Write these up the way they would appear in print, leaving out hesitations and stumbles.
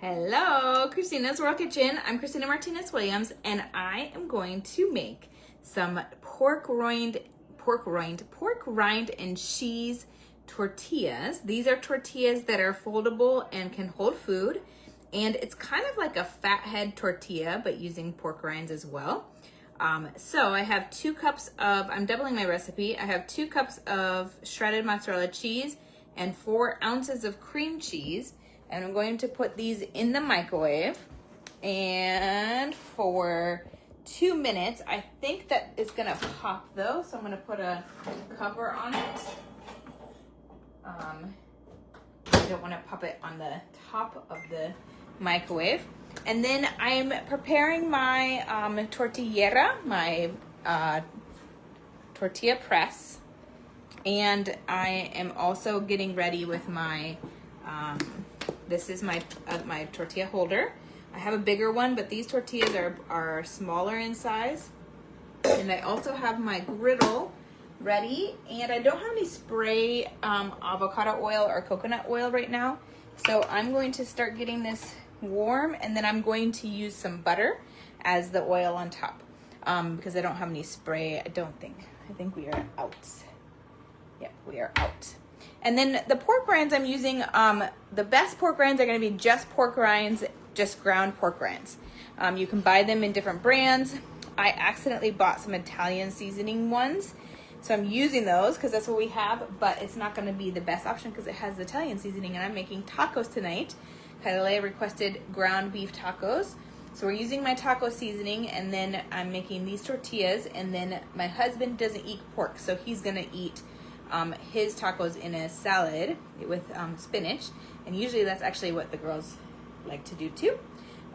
Hello, Christina's World Kitchen. I'm Christina Martinez Williams, and I am going to make some pork rind and cheese tortillas. These are tortillas that are foldable and can hold food, and it's kind of like a fathead tortilla, but using pork rinds as well. So I have 2 cups of, I'm doubling my recipe. I have 2 cups of shredded mozzarella cheese and 4 ounces of cream cheese. And I'm going to put these in the microwave, and for 2 minutes. I think that it's gonna pop though, so I'm gonna put a cover on it. I don't wanna pop it on the top of the microwave. And then I'm preparing my tortillera, my tortilla press. And I am also getting ready with my, this is my tortilla holder. I have a bigger one, but these tortillas are smaller in size. And I also have my griddle ready. And I don't have any spray avocado oil or coconut oil right now. So I'm going to start getting this warm, and then I'm going to use some butter as the oil on top. Because I don't have any spray, I don't think. I think we are out. Yep, we are out. And then the pork rinds I'm using, the best pork rinds are going to be just pork rinds, just ground pork rinds. You can buy them in different brands. I accidentally bought some Italian seasoning ones, so I'm using those because that's what we have, but it's not going to be the best option because it has Italian seasoning, and I'm making tacos tonight. Kalea requested ground beef tacos. So we're using my taco seasoning, and then I'm making these tortillas, and then my husband doesn't eat pork, so he's going to eat his tacos in a salad with spinach, and usually that's actually what the girls like to do too.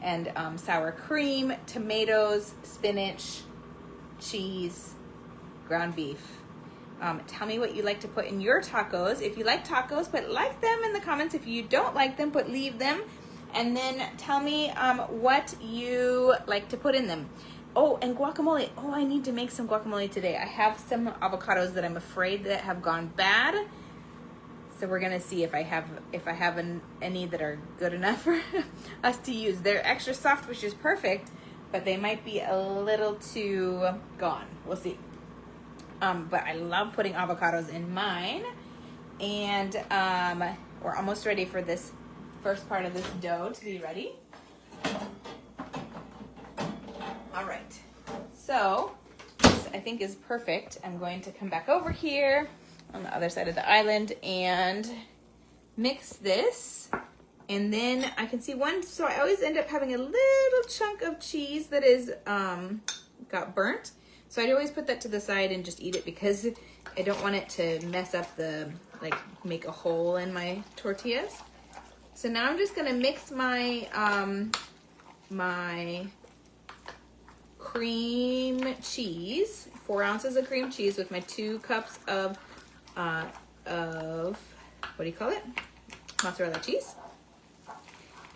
And sour cream, tomatoes, spinach, cheese, ground beef. Tell me what you like to put in your tacos. If you like tacos, like them in the comments. If you don't like them, leave them. And then tell me what you like to put in them. Oh, and guacamole. Oh, I need to make some guacamole today. I have some avocados that I'm afraid that have gone bad. So we're gonna see if I have any that are good enough for us to use. They're extra soft, which is perfect, but they might be a little too gone. We'll see. But I love putting avocados in mine. And we're almost ready for this first part of this dough to be ready. All right, so this I think is perfect. I'm going to come back over here on the other side of the island and mix this. And then I can see one, so I always end up having a little chunk of cheese that is got burnt. So I'd always put that to the side and just eat it because I don't want it to mess up make a hole in my tortillas. So now I'm just gonna mix my my cream cheese, 4 ounces of cream cheese with my 2 cups of what do you call it? Mozzarella cheese.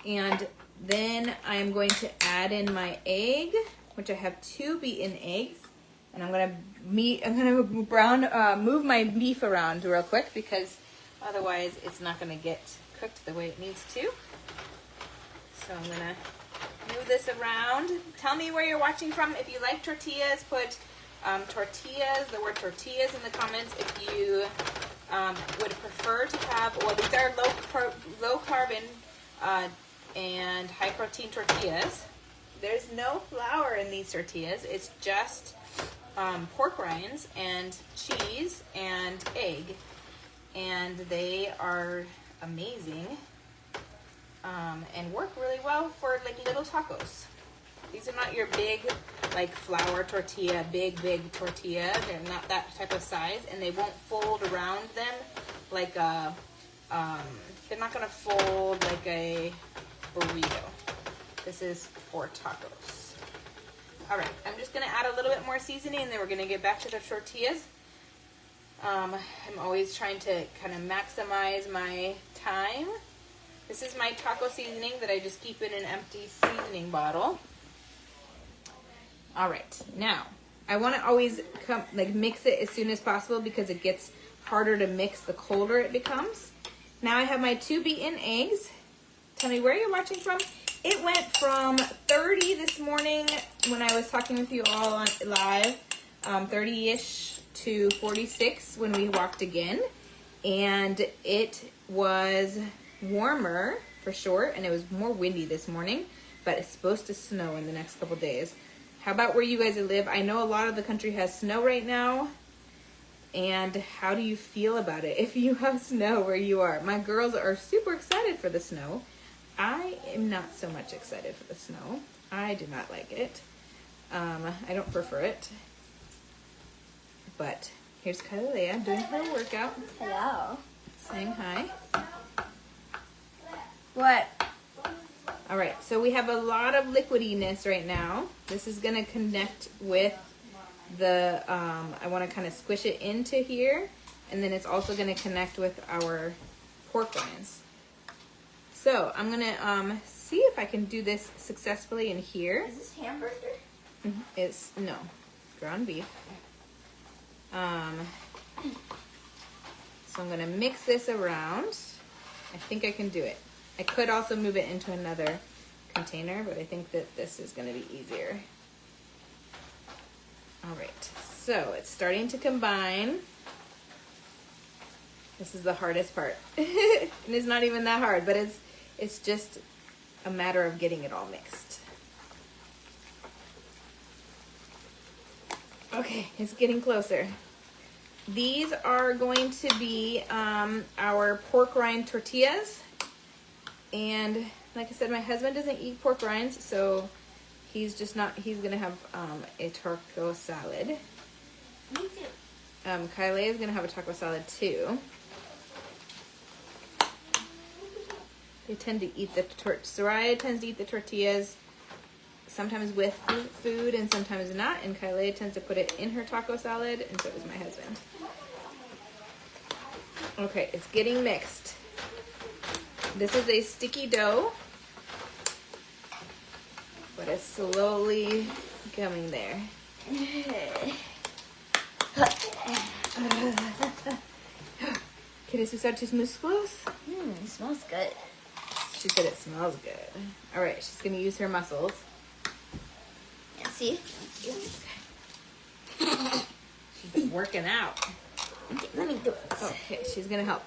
And then I'm going to add in my egg, which I have 2 beaten eggs. And I'm gonna move my beef around real quick because otherwise it's not gonna get cooked the way it needs to. So I'm gonna move this around. Tell me where you're watching from. If you like tortillas, put tortillas, the word tortillas, in the comments. If you would prefer to have, well, these are low carbon and high protein tortillas. There's no flour in these tortillas. It's just pork rinds and cheese and egg, and they are amazing and work really well for little tacos. These are not your big flour tortilla, big tortilla. They're not that type of size, and they won't fold around them like a they're not gonna fold like a burrito. This is for tacos. All right, I'm just gonna add a little bit more seasoning, and then we're gonna get back to the tortillas. I'm always trying to kind of maximize my time. This is my taco seasoning that I just keep in an empty seasoning bottle. All right, now I want to always mix it as soon as possible because it gets harder to mix the colder it becomes. Now I have my 2 beaten eggs. tell me where you're watching from. It went from 30 this morning when I was talking with you all on live, 30-ish to 46 when we walked again. And it was warmer for sure, and it was more windy this morning, but it's supposed to snow in the next couple days. How about where you guys live? I know a lot of the country has snow right now. And how do you feel about it if you have snow where you are? My girls are super excited for the snow. I am not so much excited for the snow. I do not like it. I don't prefer it. But here's Kylie doing her workout. Hello. Saying hi. What? All right, so we have a lot of liquidiness right now. This is going to connect with the, I want to kind of squish it into here, and then it's also going to connect with our pork rinds. So I'm going to see if I can do this successfully in here. Is this hamburger? It's, no, ground beef. So I'm going to mix this around. I think I can do it. I could also move it into another container, but I think that this is going to be easier. All right, so it's starting to combine. This is the hardest part. And it's not even that hard, but it's just a matter of getting it all mixed. Okay, it's getting closer. These are going to be our pork rind tortillas. And like I said, my husband doesn't eat pork rinds, so he's gonna have a taco salad. Me too. Kylie is gonna have a taco salad too. They tend to eat the Soraya tends to eat the tortillas sometimes with food and sometimes not, and Kylie tends to put it in her taco salad, and so does my husband. Okay, it's getting mixed. This is a sticky dough, but it's slowly coming there. ¿Quieres usar tus músculos? It smells good. She said it smells good. All right, she's going to use her muscles. Yeah, see? She's been working out. Okay, let me do it. Okay, she's going to help.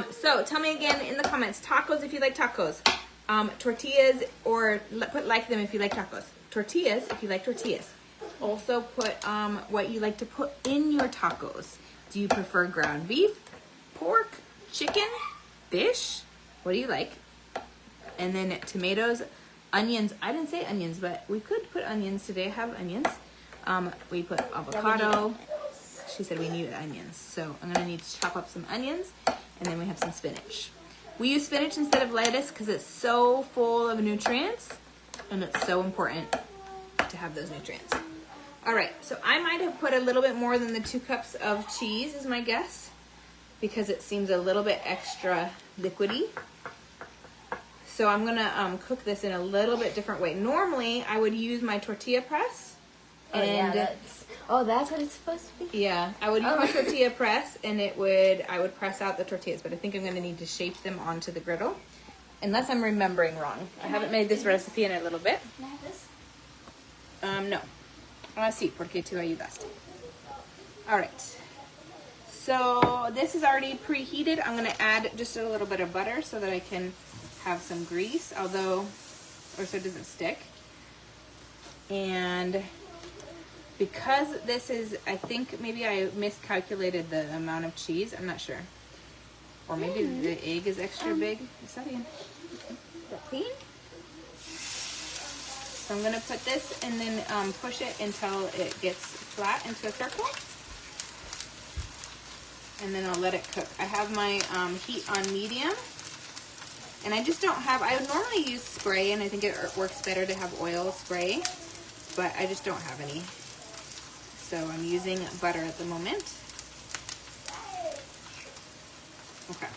So tell me again in the comments, tacos if you like tacos. Tortillas, or put like them if you like tacos. Tortillas if you like tortillas. Also put what you like to put in your tacos. Do you prefer ground beef, pork, chicken, fish? What do you like? And then tomatoes, onions. I didn't say onions, but we could put onions today. I have onions. We put avocado. She said we needed onions. So I'm going to need to chop up some onions. And then we have some spinach. We use spinach instead of lettuce because it's so full of nutrients. And it's so important to have those nutrients. All right, so I might have put a little bit more than the 2 cups of cheese is my guess. Because it seems a little bit extra liquidy. So I'm going to cook this in a little bit different way. Normally, I would use my tortilla press. And that's what it's supposed to be? Yeah, I would use my tortilla press, and I would press out the tortillas, but I think I'm going to need to shape them onto the griddle, unless I'm remembering wrong. I haven't made this recipe in a little bit. Can I have this? No. Sí, porque tú ayudaste. All right. So this is already preheated. I'm going to add just a little bit of butter so that I can have some grease, or so it doesn't stick. And because this is, I think maybe I miscalculated the amount of cheese. I'm not sure. Or maybe the egg is extra big. Está bien. So I'm going to put this and then push it until it gets flat into a circle. And then I'll let it cook. I have my heat on medium. And I just don't have, I would normally use spray, and I think it works better to have oil spray. But I just don't have any. So I'm using butter at the moment. Okay.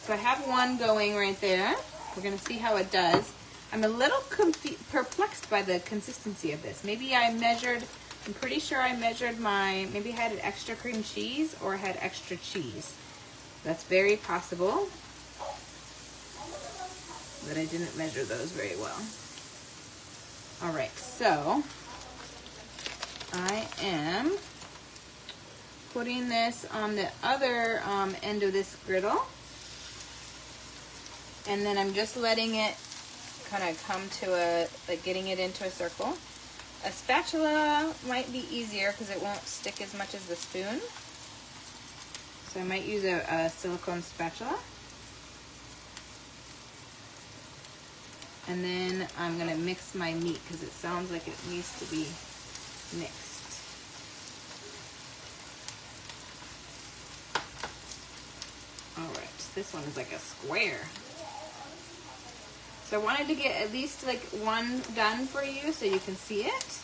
So I have one going right there. We're going to see how it does. I'm a little perplexed by the consistency of this. Maybe I'm pretty sure I measured maybe I had an extra cream cheese or I had extra cheese. That's very possible. but I didn't measure those very well. All right, so I am putting this on the other end of this griddle, and then I'm just letting it kind of come to a, like getting it into a circle. A spatula might be easier because it won't stick as much as the spoon. So I might use a silicone spatula. And then I'm gonna mix my meat because it sounds like it needs to be mixed. All right, this one is like a square. So I wanted to get at least like one done for you so you can see it.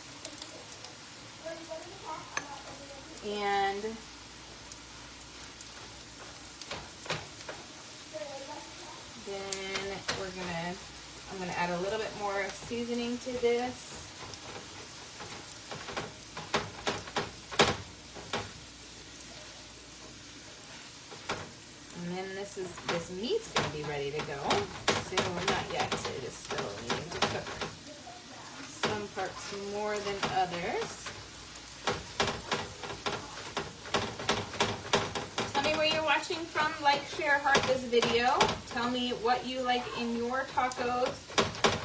And then I'm gonna add a little bit more seasoning to this. And then this meat's gonna be ready to go. So not yet, it is still needing to cook. Some parts more than others. Tell me where you're watching from. Like, share, heart this video. Tell me what you like in your tacos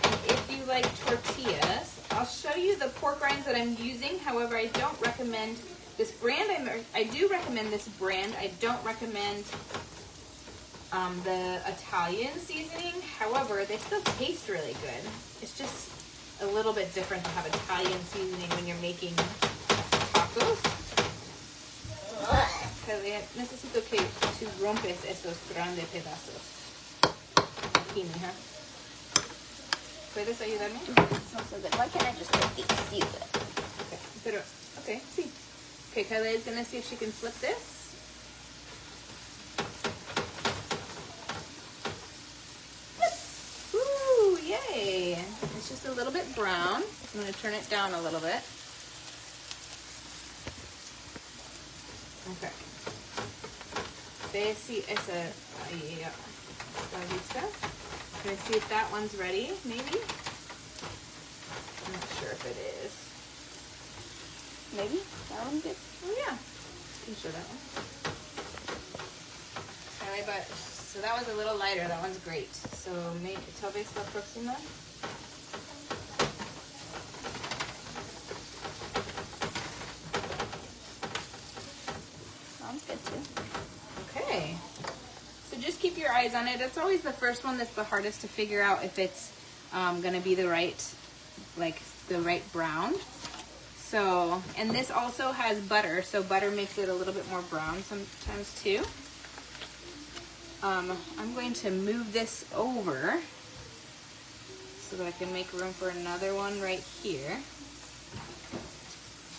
and if you like tortillas. I'll show you the pork rinds that I'm using. However, I don't recommend this brand. I do recommend this brand. I don't recommend the Italian seasoning. However, they still taste really good. It's just a little bit different to have Italian seasoning when you're making tacos. Necesito que tú rompes estos grandes pedazos. Aquí, mija. ¿Puedes ayudarme? Smells so good. Why can't I just take these? See it. Okay, pero, okay, sí. Okay, Kyla is gonna see if she can flip this. Ooh, yay! It's just a little bit brown. I'm gonna turn it down a little bit. Okay. Ve si esa, ahí ya está lista. Can I see if that one's ready, maybe? I'm not sure if it is. Maybe? That one good? Oh yeah, you can show that one. Alright, but so that was a little lighter. That one's great. So tal vez la próxima. Sounds good too. Okay. So just keep your eyes on it. It's always the first one that's the hardest to figure out if it's gonna be the right, like the right brown. So, and this also has butter, so butter makes it a little bit more brown sometimes too. I'm going to move this over so that I can make room for another one right here.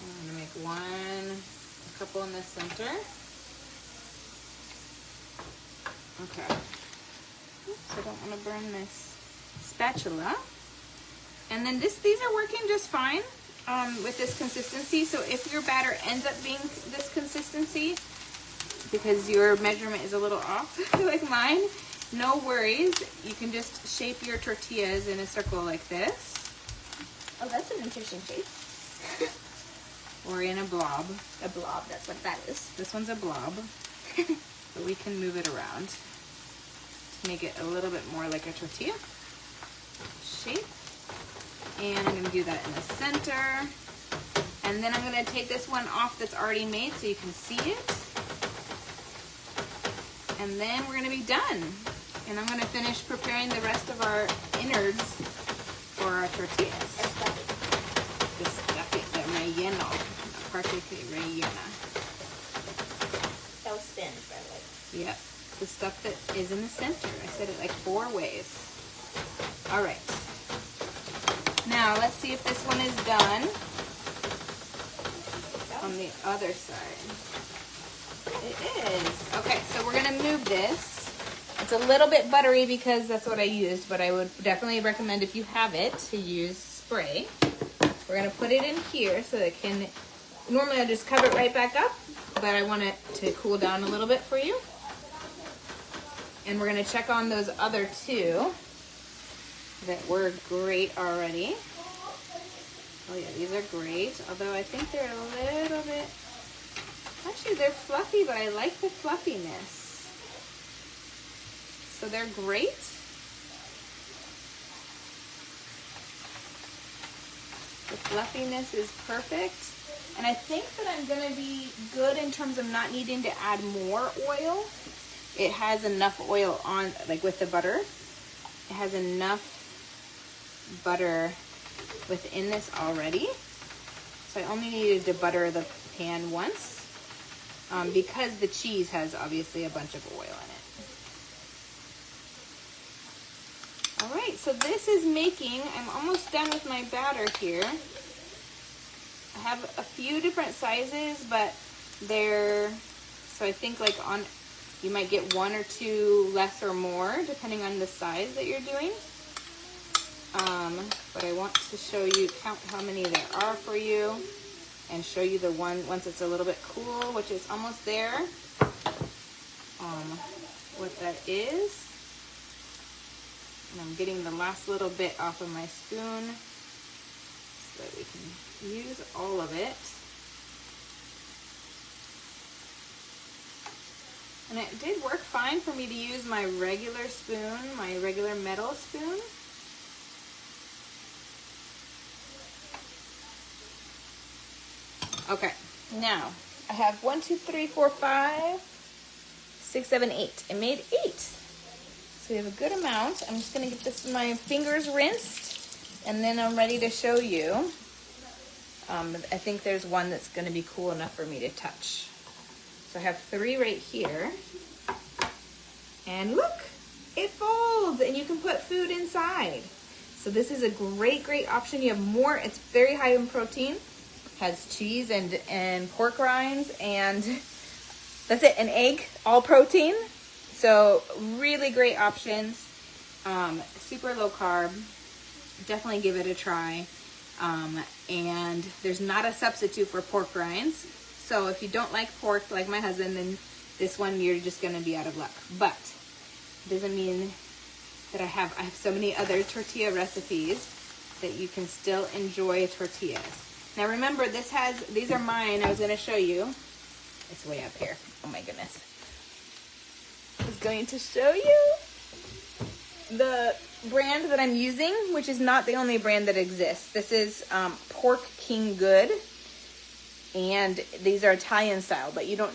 I'm gonna make a couple in the center. Okay. Oops, I don't want to burn this spatula. And then these are working just fine with this consistency. So if your batter ends up being this consistency, because your measurement is a little off like mine, no worries. You can just shape your tortillas in a circle like this. Oh, that's an interesting shape. Or in a blob. A blob, that's what that is. This one's a blob. But we can move it around to make it a little bit more like a tortilla shape. And I'm gonna do that in the center. And then I'm gonna take this one off that's already made so you can see it. And then we're gonna be done. And I'm gonna finish preparing the rest of our innards for our tortillas. The stuffing, the relleno, la parte que rellena. That was Spanish, by the way. Yep, the stuff that is in the center. I said it like 4 ways. All right. Now let's see if this one is done on the other side. It is. Okay, so we're gonna move this. It's a little bit buttery because that's what I used, but I would definitely recommend if you have it to use spray. We're gonna put it in here so it can, normally I just cover it right back up, but I want it to cool down a little bit for you. And we're gonna check on those other 2. that were great already. Oh yeah, these are great. Although I think they're a little bit, actually they're fluffy, but I like the fluffiness. So they're great. The fluffiness is perfect. And I think that I'm gonna be good in terms of not needing to add more oil. It has enough oil on, like with the butter. It has enough butter within this already. So I only needed to butter the pan once because the cheese has obviously a bunch of oil in it. All right, so this is making, I'm almost done with my batter here. I have a few different sizes, but they're, so I think like on, you might get one or two less or more depending on the size that you're doing. But I want to show you, count how many there are for you and show you the one once it's a little bit cool, which is almost there, what that is. And I'm getting the last little bit off of my spoon so that we can use all of it. And it did work fine for me to use my regular spoon, my regular metal spoon. Okay, now I have 1, 2, 3, 4, 5, 6, 7, 8. I made 8. So we have a good amount. I'm just gonna get this, my fingers rinsed, and then I'm ready to show you. I think there's one that's gonna be cool enough for me to touch. So I have 3 right here. And look, it folds and you can put food inside. So this is a great, great option. You have more, it's very high in protein. Has cheese and pork rinds and that's it, an egg, all protein. So really great options. Super low carb. Definitely give it a try. And there's not a substitute for pork rinds. So if you don't like pork like my husband, then this one you're just gonna be out of luck. But it doesn't mean that I have so many other tortilla recipes that you can still enjoy tortillas. Now remember, these are mine. I was gonna show you. It's way up here. Oh my goodness. I was going to show you the brand that I'm using, which is not the only brand that exists. This is Pork King Good. And these are Italian style, but you don't,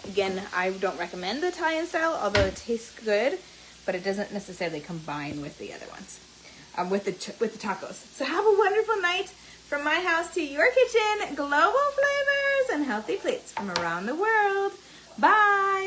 again, I don't recommend the Italian style, although it tastes good, but it doesn't necessarily combine with the other ones, with the tacos. So have a wonderful night from my house to your kitchen, global flavors and healthy plates from around the world. Bye.